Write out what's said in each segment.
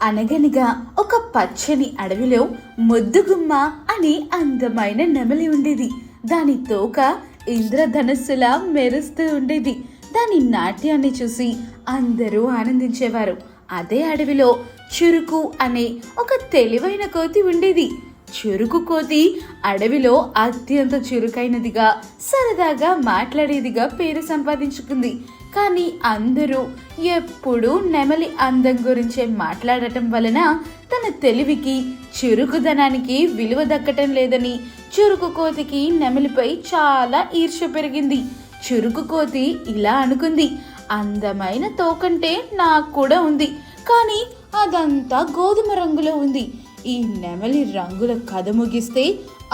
అనగనగా ఒక పచ్చని అడవిలో ముద్దుగుమ్మ అని అందమైన నెమలి ఉండేది. దాని తోక ఇంద్రధనస్సులా మెరుస్తూ ఉండేది. దాని నాట్యాన్ని చూసి అందరూ ఆనందించేవారు. అదే అడవిలో చురుకు అనే ఒక తెలివైన కోతి ఉండేది. చురుకు కోతి అడవిలో అత్యంత చురుకైనదిగా, సరదాగా మాట్లాడేదిగా పేరు సంపాదించుకుంది. కానీ అందరూ ఎప్పుడూ నెమలి అందం గురించే మాట్లాడటం వలన తన తెలివికి, చురుకుదనానికి విలువ దక్కటం లేదని చురుకు కోతికి నెమలిపై చాలా ఈర్ష్య పెరిగింది. చురుకు కోతి ఇలా అనుకుంది, అందమైన తోకంటే నాకు కూడా ఉంది, కానీ అదంతా గోధుమ రంగులో ఉంది. ఈ నెమలి రంగుల కథ ముగిస్తే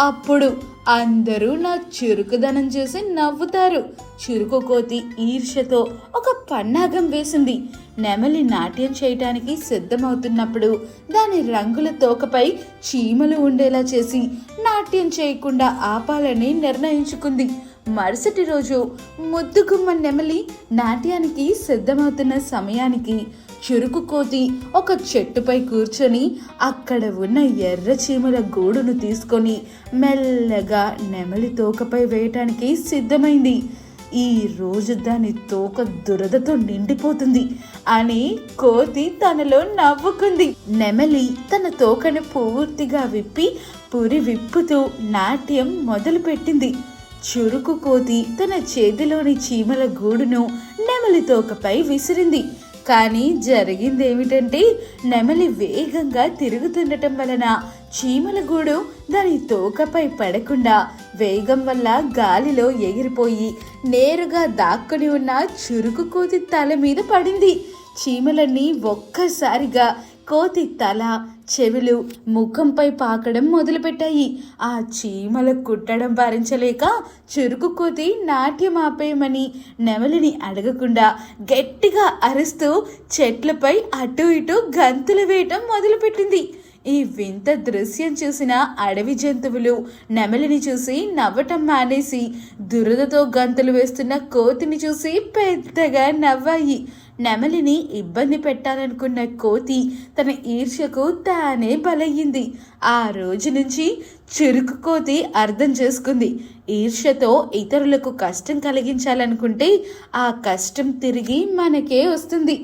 అప్పుడు అందరూ నా చురుకుదనం చూసి నవ్వుతారు. చురుకు కోతి ఈర్ష్యతో ఒక పన్నాగం వేసింది. నెమలి నాట్యం చేయటానికి సిద్ధమవుతున్నప్పుడు దాని రంగుల తోకపై చీమలు ఉండేలా చేసి నాట్యం చేయకుండా ఆపాలని నిర్ణయించుకుంది. మరుసటి రోజు ముద్దుగుమ్మ నెమలి నాట్యానికి సిద్ధమవుతున్న సమయానికి చురుకు కోతి ఒక చెట్టుపై కూర్చొని అక్కడ ఉన్న ఎర్ర చీమల గూడును తీసుకొని మెల్లగా నెమలి తోకపై వేయటానికి సిద్ధమైంది. ఈ రోజు దాని తోక దురదతో నిండిపోతుంది అని కోతి తనలో నవ్వుకుంది. నెమలి తన తోకను పూర్తిగా విప్పి పురి విప్పుతూ నాట్యం మొదలుపెట్టింది. చురుకు కోతి తన చేతిలోని చీమల గూడును నెమలి తోకపై విసిరింది. కానీ జరిగిందేమిటంటే, నెమలి వేగంగా తిరుగుతుండటం వలన చీమల గూడు దాని తోకపై పడకుండా వేగం వల్ల గాలిలో ఎగిరిపోయి నేరుగా దాక్కుని ఉన్న చురుకు కోతి తల మీద పడింది. చీమలన్నీ ఒక్కసారిగా కోతి తల, చెవులు, ముఖంపై పాకడం మొదలుపెట్టాయి. ఆ చీమల కుట్టడం భరించలేక చురుకు కోతి నాట్యం ఆపేయమని నెమలిని అడగకుండా గట్టిగా అరుస్తూ చెట్లపై అటు ఇటు గంతులు వేయటం మొదలుపెట్టింది. ఈ వింత దృశ్యం చూసిన అడవి జంతువులు నెమలిని చూసి నవ్వటం మానేసి దురదతో గంతులు వేస్తున్న కోతిని చూసి పెద్దగా నవ్వాయి. నెమలిని ఇబ్బంది పెట్టాలనుకున్న కోతి తన ఈర్ష్యకు తానే బలయ్యింది. ఆ రోజు నుంచి చురుకు కోతి అర్థం చేసుకుంది, ఈర్ష్యతో ఇతరులకు కష్టం కలిగించాలనుకుంటే ఆ కష్టం తిరిగి మనకే వస్తుంది.